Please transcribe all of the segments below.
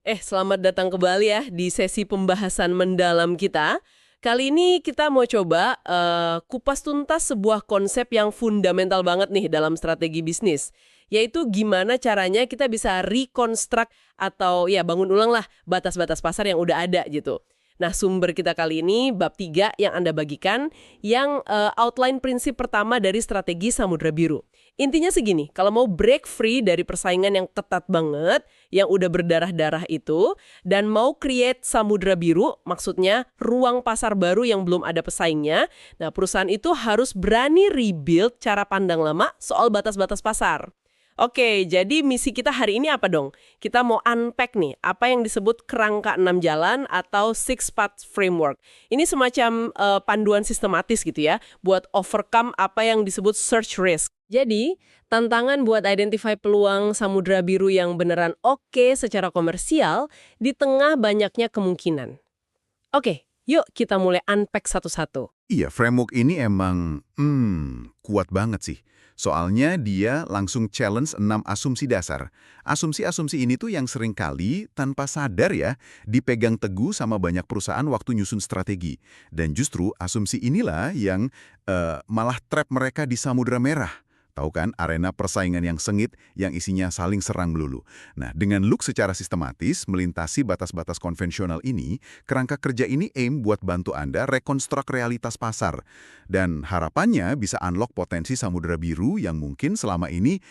Selamat datang kembali ya di sesi pembahasan mendalam kita. Kali ini kita mau coba kupas tuntas sebuah konsep yang fundamental banget nih dalam strategi bisnis. Yaitu gimana caranya kita bisa reconstruct atau ya bangun ulang lah batas-batas pasar yang udah ada gitu. Nah, sumber kita kali ini bab 3 yang Anda bagikan yang outline prinsip pertama dari strategi Samudra Biru. Intinya segini, kalau mau break free dari persaingan yang ketat banget, yang udah berdarah-darah itu, dan mau create Samudra Biru, maksudnya ruang pasar baru yang belum ada pesaingnya, nah perusahaan itu harus berani rebuild cara pandang lama soal batas-batas pasar. Oke, jadi misi kita hari ini apa dong? Kita mau unpack nih, apa yang disebut kerangka 6 jalan atau Six Path Framework. Ini semacam panduan sistematis gitu ya, buat overcome apa yang disebut search risk. Jadi, tantangan buat identify peluang Samudra Biru yang beneran oke secara komersial di tengah banyaknya kemungkinan. Oke, yuk kita mulai unpack satu-satu. Iya, framework ini emang kuat banget sih. Soalnya dia langsung challenge 6 asumsi dasar. Asumsi-asumsi ini tuh yang sering kali tanpa sadar ya, dipegang teguh sama banyak perusahaan waktu nyusun strategi. Dan justru asumsi inilah yang malah trap mereka di Samudra Merah. Tahu kan, arena persaingan yang sengit yang isinya saling serang melulu. Nah, dengan look secara sistematis melintasi batas-batas konvensional ini, kerangka kerja ini aim buat bantu Anda rekonstruk realitas pasar. Dan harapannya bisa unlock potensi Samudra Biru yang mungkin selama ini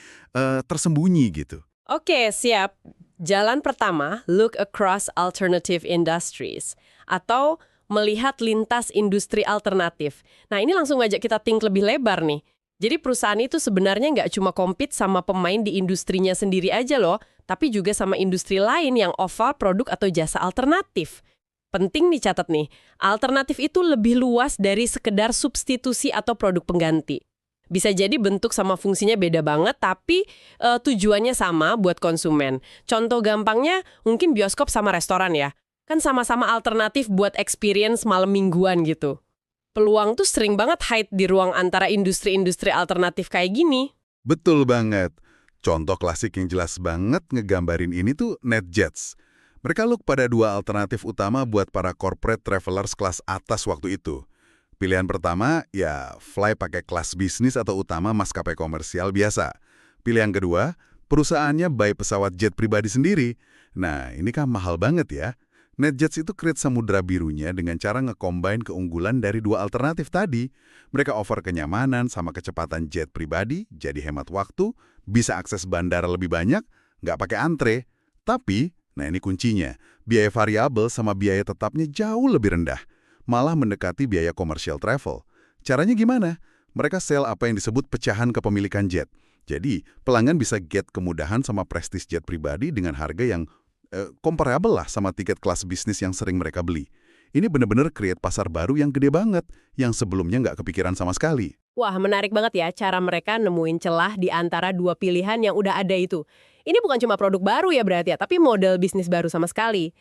tersembunyi gitu. Oke, siap. Jalan pertama, look across alternative industries. Atau melihat lintas industri alternatif. Nah, ini langsung ngajak kita think lebih lebar nih. Jadi perusahaan itu sebenarnya nggak cuma compete sama pemain di industrinya sendiri aja loh, tapi juga sama industri lain yang offer produk atau jasa alternatif. Penting dicatat nih, alternatif itu lebih luas dari sekedar substitusi atau produk pengganti. Bisa jadi bentuk sama fungsinya beda banget, tapi tujuannya sama buat konsumen. Contoh gampangnya, mungkin bioskop sama restoran ya. Kan sama-sama alternatif buat experience malam mingguan gitu. Peluang tuh sering banget hide di ruang antara industri-industri alternatif kayak gini. Betul banget. Contoh klasik yang jelas banget ngegambarin ini tuh NetJets. Mereka look pada dua alternatif utama buat para corporate travelers kelas atas waktu itu. Pilihan pertama, ya fly pakai kelas bisnis atau utama maskapai komersial biasa. Pilihan kedua, perusahaannya buy pesawat jet pribadi sendiri. Nah, ini kan mahal banget ya. NetJets itu create Samudra Birunya dengan cara nge-combine keunggulan dari dua alternatif tadi. Mereka offer kenyamanan sama kecepatan jet pribadi, jadi hemat waktu, bisa akses bandara lebih banyak, nggak pakai antre. Tapi, nah ini kuncinya, biaya variabel sama biaya tetapnya jauh lebih rendah. Malah mendekati biaya commercial travel. Caranya gimana? Mereka sell apa yang disebut pecahan kepemilikan jet. Jadi, pelanggan bisa get kemudahan sama prestis jet pribadi dengan harga yang comparable lah sama tiket kelas bisnis yang sering mereka beli. Ini benar-benar create pasar baru yang gede banget, yang sebelumnya nggak kepikiran sama sekali. Wah, menarik banget ya cara mereka nemuin celah di antara dua pilihan yang udah ada itu. Ini bukan cuma produk baru ya berarti ya, tapi model bisnis baru sama sekali.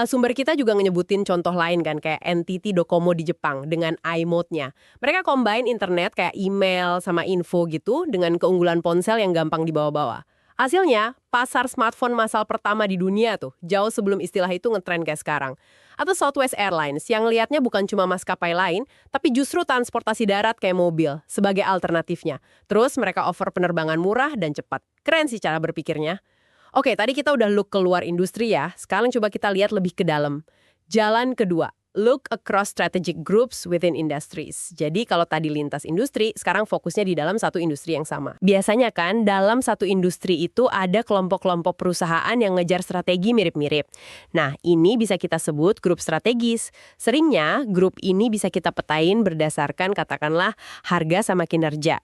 Sumber kita juga nyebutin contoh lain kan, kayak NTT Docomo di Jepang dengan iMode-nya. Mereka combine internet kayak email sama info gitu dengan keunggulan ponsel yang gampang dibawa-bawa. Hasilnya, pasar smartphone massal pertama di dunia tuh, jauh sebelum istilah itu ngetren kayak sekarang. Atau Southwest Airlines yang lihatnya bukan cuma maskapai lain, tapi justru transportasi darat kayak mobil sebagai alternatifnya. Terus mereka offer penerbangan murah dan cepat. Keren sih cara berpikirnya. Oke, tadi kita udah look keluar industri ya, sekarang coba kita lihat lebih ke dalam. Jalan kedua. Look across strategic groups within industries. Jadi kalau tadi lintas industri, sekarang fokusnya di dalam satu industri yang sama. Biasanya kan dalam satu industri itu ada kelompok-kelompok perusahaan yang ngejar strategi mirip-mirip. Nah, ini bisa kita sebut grup strategis. Seringnya grup ini bisa kita petain berdasarkan katakanlah harga sama kinerja.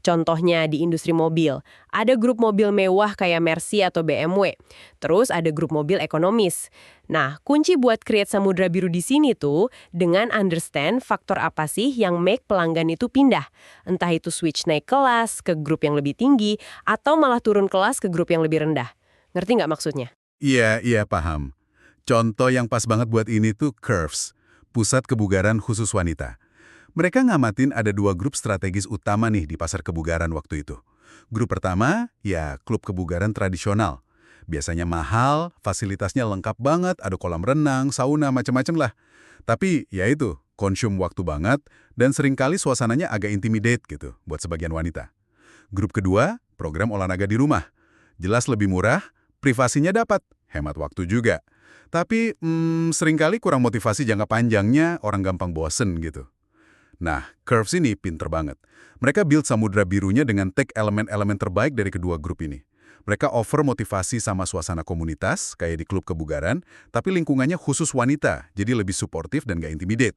Contohnya di industri mobil, ada grup mobil mewah kayak Mercy atau BMW. Terus ada grup mobil ekonomis. Nah, kunci buat create Samudra Biru di sini tuh dengan understand faktor apa sih yang make pelanggan itu pindah. Entah itu switch naik kelas ke grup yang lebih tinggi atau malah turun kelas ke grup yang lebih rendah. Ngerti nggak maksudnya? Iya, paham. Contoh yang pas banget buat ini tuh Curves, pusat kebugaran khusus wanita. Mereka ngamatin ada dua grup strategis utama nih di pasar kebugaran waktu itu. Grup pertama, ya klub kebugaran tradisional. Biasanya mahal, fasilitasnya lengkap banget, ada kolam renang, sauna, macam-macam lah. Tapi ya itu, konsum waktu banget, dan seringkali suasananya agak intimidate gitu buat sebagian wanita. Grup kedua, program olahraga di rumah. Jelas lebih murah, privasinya dapat, hemat waktu juga. Tapi seringkali kurang motivasi jangka panjangnya, orang gampang bosen gitu. Nah, Curves ini pinter banget. Mereka build samudra birunya dengan take elemen-elemen terbaik dari kedua grup ini. Mereka offer motivasi sama suasana komunitas, kayak di klub kebugaran, tapi lingkungannya khusus wanita, jadi lebih suportif dan gak intimidate.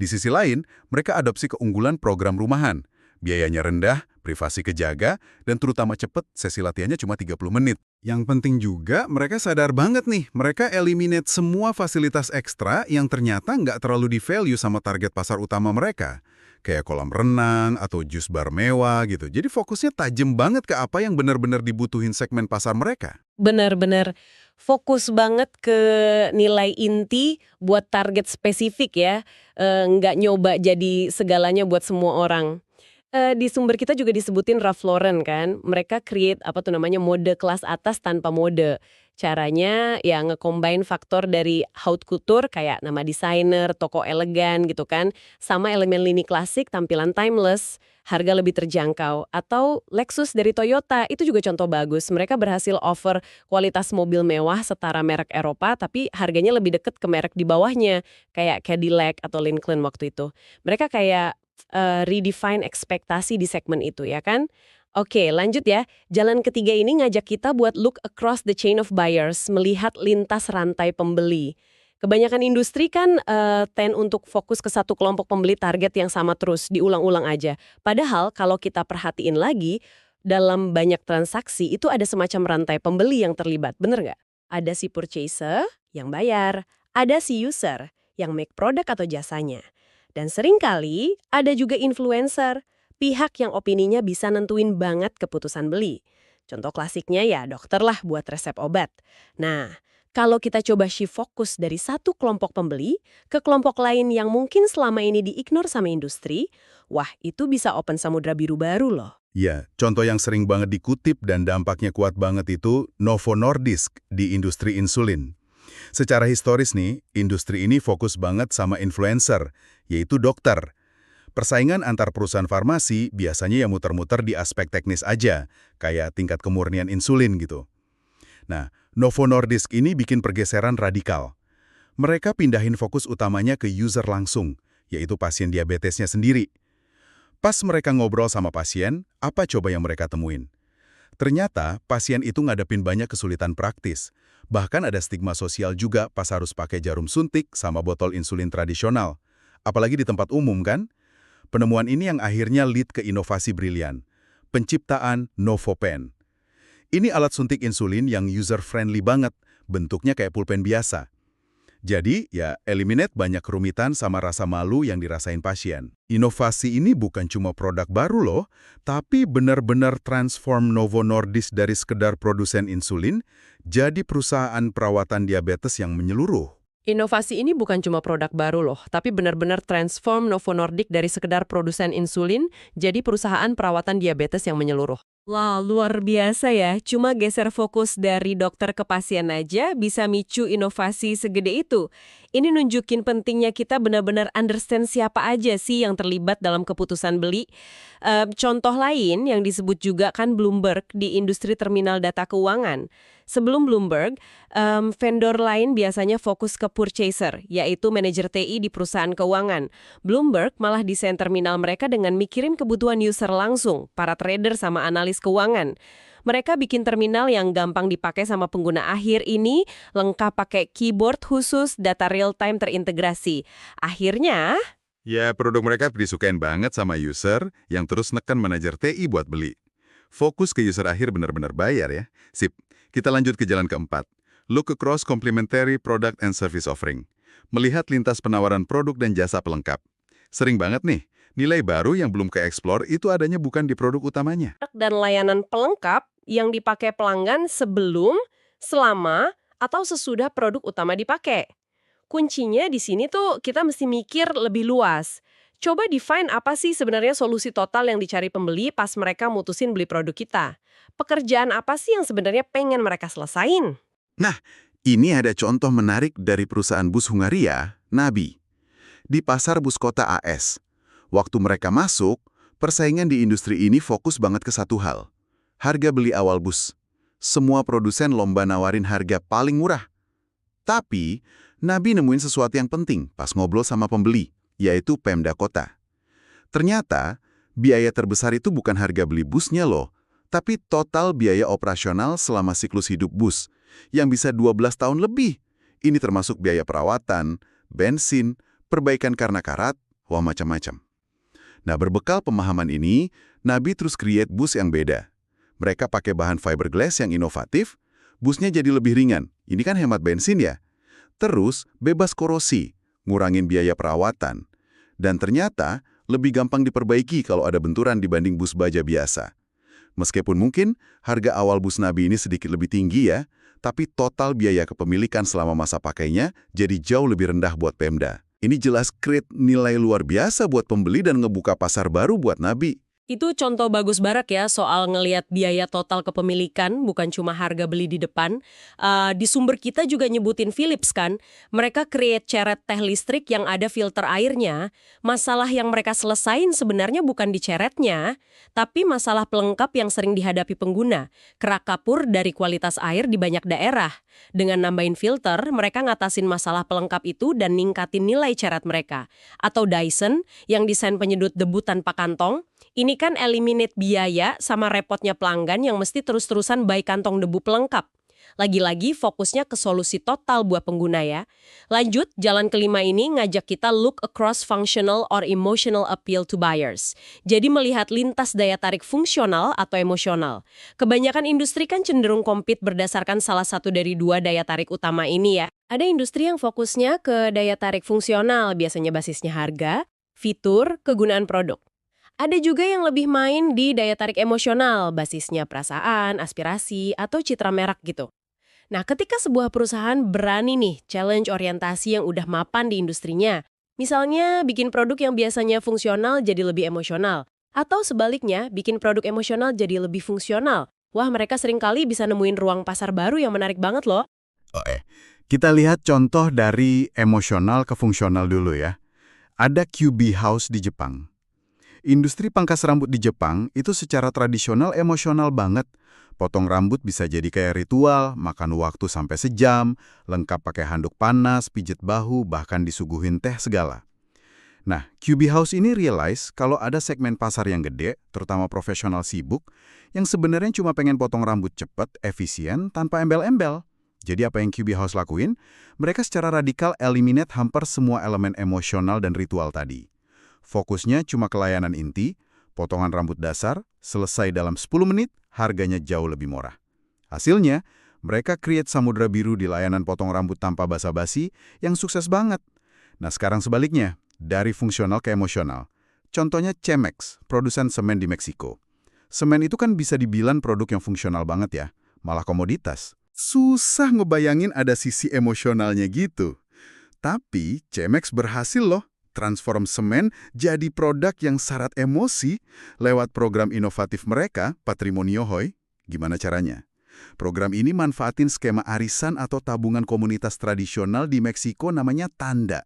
Di sisi lain, mereka adopsi keunggulan program rumahan. Biayanya rendah, privasi kejaga, dan terutama cepat, sesi latihannya cuma 30 menit. Yang penting juga, mereka sadar banget nih, mereka eliminate semua fasilitas ekstra yang ternyata nggak terlalu di-value sama target pasar utama mereka. Kayak kolam renang atau jus bar mewah gitu. Jadi fokusnya tajam banget ke apa yang benar-benar dibutuhin segmen pasar mereka. Benar-benar fokus banget ke nilai inti buat target spesifik ya. Nggak nyoba jadi segalanya buat semua orang. Di sumber kita juga disebutin Ralph Lauren kan, mereka create apa tuh namanya mode kelas atas tanpa mode. Caranya ya nge-combine faktor dari haute couture kayak nama desainer, toko elegan gitu kan, sama elemen lini klasik, tampilan timeless, harga lebih terjangkau. Atau Lexus dari Toyota, itu juga contoh bagus. Mereka berhasil offer kualitas mobil mewah setara merek Eropa, tapi harganya lebih deket ke merek di bawahnya, kayak Cadillac atau Lincoln waktu itu. Mereka kayak redefine ekspektasi di segmen itu ya kan? Oke, lanjut ya. Jalan ketiga ini ngajak kita buat look across the chain of buyers, melihat lintas rantai pembeli. Kebanyakan industri kan tend untuk fokus ke satu kelompok pembeli target yang sama terus, diulang-ulang aja. Padahal kalau kita perhatiin lagi, dalam banyak transaksi itu ada semacam rantai pembeli yang terlibat, bener nggak? Ada si purchaser yang bayar, ada si user yang make produk atau jasanya. Dan seringkali ada juga influencer, pihak yang opininya bisa nentuin banget keputusan beli. Contoh klasiknya ya dokter lah buat resep obat. Nah, kalau kita coba shift fokus dari satu kelompok pembeli ke kelompok lain yang mungkin selama ini diignore sama industri, wah itu bisa open samudra biru baru loh. Ya, contoh yang sering banget dikutip dan dampaknya kuat banget itu Novo Nordisk di industri insulin. Secara historis nih, industri ini fokus banget sama influencer, yaitu dokter. Persaingan antar perusahaan farmasi biasanya yang muter-muter di aspek teknis aja, kayak tingkat kemurnian insulin gitu. Nah, Novo Nordisk ini bikin pergeseran radikal. Mereka pindahin fokus utamanya ke user langsung, yaitu pasien diabetesnya sendiri. Pas mereka ngobrol sama pasien, apa coba yang mereka temuin? Ternyata, pasien itu ngadepin banyak kesulitan praktis. Bahkan ada stigma sosial juga pas harus pakai jarum suntik sama botol insulin tradisional. Apalagi di tempat umum kan? Penemuan ini yang akhirnya lead ke inovasi brilian. Penciptaan NovoPen. Ini alat suntik insulin yang user-friendly banget, bentuknya kayak pulpen biasa. Jadi, ya eliminate banyak kerumitan sama rasa malu yang dirasain pasien. Inovasi ini bukan cuma produk baru loh, tapi benar-benar transform Novo Nordisk dari sekedar produsen insulin jadi perusahaan perawatan diabetes yang menyeluruh. Inovasi ini bukan cuma produk baru loh, tapi benar-benar transform Novo Nordisk dari sekedar produsen insulin jadi perusahaan perawatan diabetes yang menyeluruh. Wah, luar biasa ya. Cuma geser fokus dari dokter ke pasien aja bisa micu inovasi segede itu. Ini nunjukin pentingnya kita benar-benar understand siapa aja sih yang terlibat dalam keputusan beli. Contoh lain yang disebut juga kan Bloomberg di industri terminal data keuangan. Sebelum Bloomberg, vendor lain biasanya fokus ke purchaser, yaitu manajer TI di perusahaan keuangan. Bloomberg malah desain terminal mereka dengan mikirin kebutuhan user langsung, para trader sama analis keuangan. Mereka bikin terminal yang gampang dipakai sama pengguna akhir ini, lengkap pakai keyboard khusus, data real-time terintegrasi. Akhirnya, Ya, produk mereka disukain banget sama user yang terus neken manajer TI buat beli. Fokus ke user akhir benar-benar bayar ya. Sip, kita lanjut ke jalan keempat. Look across complementary product and service offering. Melihat lintas penawaran produk dan jasa pelengkap. Sering banget nih, nilai baru yang belum ke-explore itu adanya bukan di produk utamanya. dan layanan pelengkap yang dipakai pelanggan sebelum, selama, atau sesudah produk utama dipakai. Kuncinya di sini tuh kita mesti mikir lebih luas. Coba define apa sih sebenarnya solusi total yang dicari pembeli pas mereka mutusin beli produk kita. Pekerjaan apa sih yang sebenarnya pengen mereka selesain? Nah, ini ada contoh menarik dari perusahaan bus Hungaria, Nabi. Di pasar bus kota AS. Waktu mereka masuk, persaingan di industri ini fokus banget ke satu hal. Harga beli awal bus. Semua produsen lomba nawarin harga paling murah. Tapi, Nabi nemuin sesuatu yang penting pas ngobrol sama pembeli, yaitu Pemda Kota. Ternyata, biaya terbesar itu bukan harga beli busnya loh, tapi total biaya operasional selama siklus hidup bus, yang bisa 12 tahun lebih. Ini termasuk biaya perawatan, bensin, perbaikan karena karat, wah macam-macam. Nah, berbekal pemahaman ini, Nabi terus create bus yang beda. Mereka pakai bahan fiberglass yang inovatif, busnya jadi lebih ringan. Ini kan hemat bensin ya. Terus, bebas korosi, ngurangin biaya perawatan. Dan ternyata, lebih gampang diperbaiki kalau ada benturan dibanding bus baja biasa. Meskipun mungkin harga awal bus Nabi ini sedikit lebih tinggi ya, tapi total biaya kepemilikan selama masa pakainya jadi jauh lebih rendah buat Pemda. Ini jelas create nilai luar biasa buat pembeli dan ngebuka pasar baru buat Nabi. Itu contoh bagus barak ya soal ngelihat biaya total kepemilikan, bukan cuma harga beli di depan. Di sumber kita juga nyebutin Philips kan, mereka create ceret teh listrik yang ada filter airnya. Masalah yang mereka selesain sebenarnya bukan di ceretnya, tapi masalah pelengkap yang sering dihadapi pengguna, kerak kapur dari kualitas air di banyak daerah. Dengan nambahin filter, mereka ngatasin masalah pelengkap itu dan ningkatin nilai ceret mereka. Atau Dyson, yang desain penyedot debu tanpa kantong, ini kan eliminate biaya sama repotnya pelanggan yang mesti terus-terusan buy kantong debu pelengkap. Lagi-lagi fokusnya ke solusi total buat pengguna ya. Lanjut, jalan kelima ini ngajak kita look across functional or emotional appeal to buyers. Jadi melihat lintas daya tarik fungsional atau emosional. Kebanyakan industri kan cenderung compete berdasarkan salah satu dari dua daya tarik utama ini ya. Ada industri yang fokusnya ke daya tarik fungsional, biasanya basisnya harga, fitur, kegunaan produk. Ada juga yang lebih main di daya tarik emosional, basisnya perasaan, aspirasi, atau citra merek gitu. Nah, ketika sebuah perusahaan berani nih challenge orientasi yang udah mapan di industrinya, misalnya bikin produk yang biasanya fungsional jadi lebih emosional, atau sebaliknya bikin produk emosional jadi lebih fungsional, wah mereka seringkali bisa nemuin ruang pasar baru yang menarik banget loh. Kita lihat contoh dari emosional ke fungsional dulu ya. Ada QB House di Jepang. Industri pangkas rambut di Jepang itu secara tradisional emosional banget. Potong rambut bisa jadi kayak ritual, makan waktu sampai sejam, lengkap pakai handuk panas, pijet bahu, bahkan disuguhin teh segala. Nah, QB House ini realize kalau ada segmen pasar yang gede, terutama profesional sibuk, yang sebenarnya cuma pengen potong rambut cepat, efisien, tanpa embel-embel. Jadi apa yang QB House lakuin? Mereka secara radikal eliminate hampir semua elemen emosional dan ritual tadi. Fokusnya cuma ke layanan inti, potongan rambut dasar, selesai dalam 10 menit, harganya jauh lebih murah. Hasilnya, mereka create samudra biru di layanan potong rambut tanpa basa-basi yang sukses banget. Nah sekarang sebaliknya, dari fungsional ke emosional. Contohnya Cemex, produsen semen di Meksiko. Semen itu kan bisa dibilang produk yang fungsional banget ya, malah komoditas. Susah ngebayangin ada sisi emosionalnya gitu. Tapi Cemex berhasil loh transform semen jadi produk yang syarat emosi lewat program inovatif mereka, Patrimonio Hoy. Gimana caranya? Program ini manfaatin skema arisan atau tabungan komunitas tradisional di Meksiko namanya Tanda.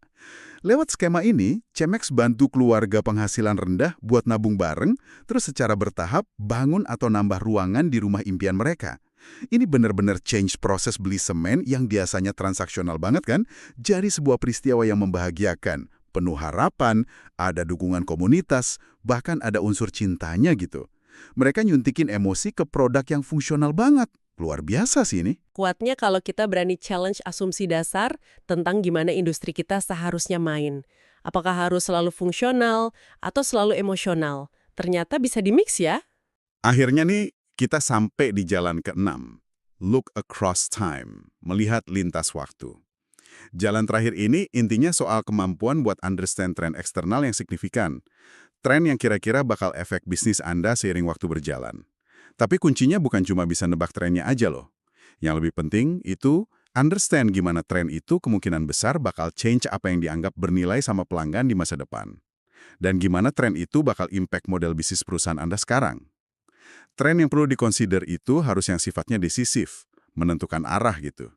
Lewat skema ini, Cemex bantu keluarga penghasilan rendah buat nabung bareng, terus secara bertahap bangun atau nambah ruangan di rumah impian mereka. Ini benar-benar change proses beli semen yang biasanya transaksional banget kan, jadi sebuah peristiwa yang membahagiakan. Penuh harapan, ada dukungan komunitas, bahkan ada unsur cintanya gitu. Mereka nyuntikin emosi ke produk yang fungsional banget. Luar biasa sih ini. Kuatnya kalau kita berani challenge asumsi dasar tentang gimana industri kita seharusnya main. Apakah harus selalu fungsional atau selalu emosional? Ternyata bisa di-mix ya. Akhirnya nih, kita sampai di jalan ke-6. Look across time, melihat lintas waktu. Jalan terakhir ini intinya soal kemampuan buat understand tren eksternal yang signifikan. Tren yang kira-kira bakal efek bisnis Anda seiring waktu berjalan. Tapi kuncinya bukan cuma bisa nebak trennya aja loh. Yang lebih penting itu understand gimana tren itu kemungkinan besar bakal change apa yang dianggap bernilai sama pelanggan di masa depan. Dan gimana tren itu bakal impact model bisnis perusahaan Anda sekarang. Tren yang perlu dikonsider itu harus yang sifatnya decisif, menentukan arah gitu.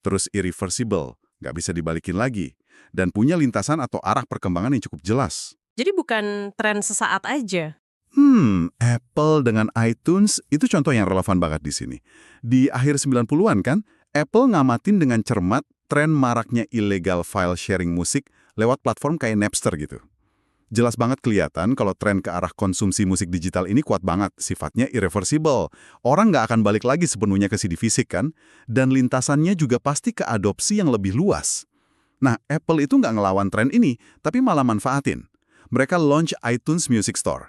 Terus irreversible, nggak bisa dibalikin lagi. Dan punya lintasan atau arah perkembangan yang cukup jelas. Jadi bukan tren sesaat aja. Apple dengan iTunes itu contoh yang relevan banget di sini. Di akhir 90-an kan, Apple ngamatin dengan cermat tren maraknya illegal file sharing musik lewat platform kayak Napster gitu. Jelas banget kelihatan kalau tren ke arah konsumsi musik digital ini kuat banget, sifatnya irreversible. Orang nggak akan balik lagi sepenuhnya ke CD fisik kan, dan lintasannya juga pasti ke adopsi yang lebih luas. Nah, Apple itu nggak ngelawan tren ini, tapi malah manfaatin. Mereka launch iTunes Music Store.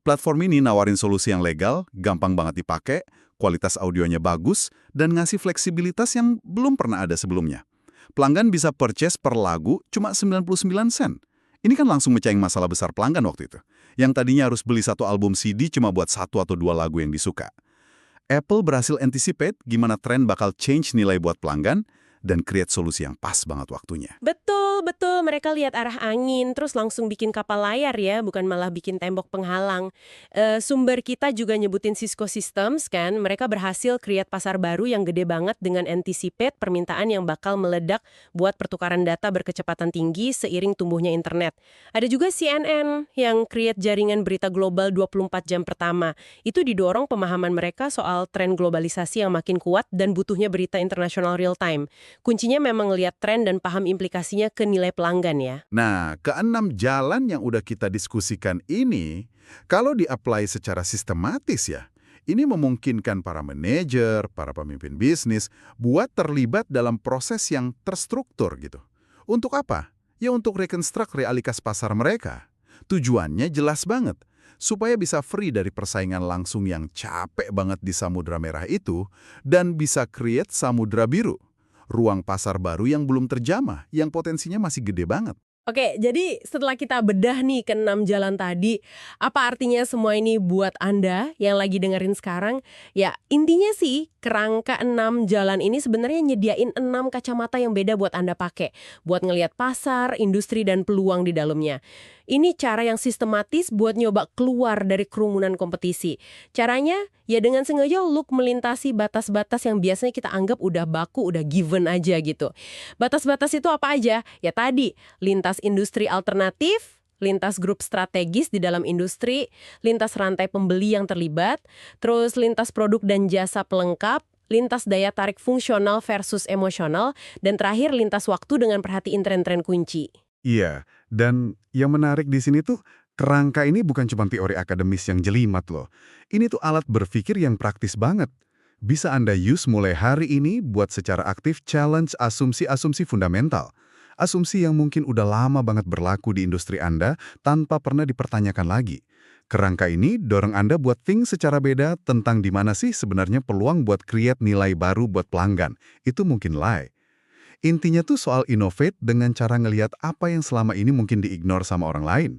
Platform ini nawarin solusi yang legal, gampang banget dipakai, kualitas audionya bagus, dan ngasih fleksibilitas yang belum pernah ada sebelumnya. Pelanggan bisa purchase per lagu cuma 99 sen. Ini kan langsung mecahin masalah besar pelanggan waktu itu. Yang tadinya harus beli satu album CD cuma buat satu atau dua lagu yang disuka. Apple berhasil anticipate gimana tren bakal change nilai buat pelanggan, dan create solusi yang pas banget waktunya. Betul, betul. Mereka lihat arah angin, terus langsung bikin kapal layar ya, bukan malah bikin tembok penghalang. Sumber kita juga nyebutin Cisco Systems kan, mereka berhasil create pasar baru yang gede banget dengan anticipate permintaan yang bakal meledak buat pertukaran data berkecepatan tinggi seiring tumbuhnya internet. Ada juga CNN yang create jaringan berita global 24 jam pertama. Itu didorong pemahaman mereka soal tren globalisasi yang makin kuat dan butuhnya berita internasional real time. Kuncinya memang ngelihat tren dan paham implikasinya ke nilai pelanggan ya. Nah, ke-6 jalan yang udah kita diskusikan ini, kalau di-apply secara sistematis ya, ini memungkinkan para manajer, para pemimpin bisnis, buat terlibat dalam proses yang terstruktur gitu. Untuk apa? Ya untuk reconstruct realitas pasar mereka. Tujuannya jelas banget, supaya bisa free dari persaingan langsung yang capek banget di Samudra Merah itu, dan bisa create Samudra Biru. Ruang pasar baru yang belum terjamah, yang potensinya masih gede banget. Oke, jadi setelah kita bedah nih ke 6 jalan tadi, apa artinya semua ini buat Anda yang lagi dengerin sekarang? Ya, intinya sih, kerangka 6 jalan ini sebenarnya nyediain 6 kacamata yang beda buat Anda pakai, buat ngelihat pasar, industri, dan peluang di dalamnya. Ini cara yang sistematis buat nyoba keluar dari kerumunan kompetisi. Caranya, ya dengan sengaja look melintasi batas-batas yang biasanya kita anggap udah baku, udah given aja gitu. Batas-batas itu apa aja? Ya tadi, lintas industri alternatif, lintas grup strategis di dalam industri, lintas rantai pembeli yang terlibat, terus lintas produk dan jasa pelengkap, lintas daya tarik fungsional versus emosional, dan terakhir lintas waktu dengan perhatiin tren-tren kunci. Iya, dan yang menarik di sini tuh, kerangka ini bukan cuma teori akademis yang jelimat loh. Ini tuh alat berpikir yang praktis banget. Bisa Anda use mulai hari ini buat secara aktif challenge asumsi-asumsi fundamental. Asumsi yang mungkin udah lama banget berlaku di industri Anda tanpa pernah dipertanyakan lagi. Kerangka ini dorong Anda buat think secara beda tentang di mana sih sebenarnya peluang buat create nilai baru buat pelanggan. Itu mungkin lie. Intinya tuh soal innovate dengan cara ngelihat apa yang selama ini mungkin diignore sama orang lain.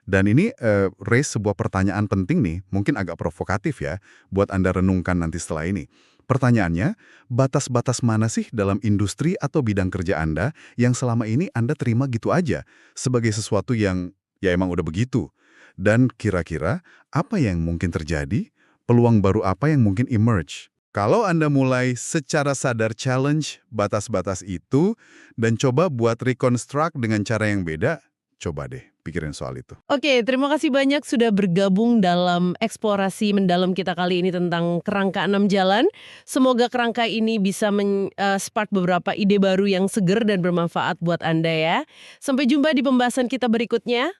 Dan ini raise sebuah pertanyaan penting nih, mungkin agak provokatif ya, buat Anda renungkan nanti setelah ini. Pertanyaannya, batas-batas mana sih dalam industri atau bidang kerja Anda yang selama ini Anda terima gitu aja, sebagai sesuatu yang ya emang udah begitu? Dan kira-kira apa yang mungkin terjadi? Peluang baru apa yang mungkin emerge? Kalau Anda mulai secara sadar challenge batas-batas itu dan coba buat reconstruct dengan cara yang beda, coba deh pikirin soal itu. Oke, terima kasih banyak sudah bergabung dalam eksplorasi mendalam kita kali ini tentang kerangka 6 jalan. Semoga kerangka ini bisa spark beberapa ide baru yang seger dan bermanfaat buat Anda ya. Sampai jumpa di pembahasan kita berikutnya.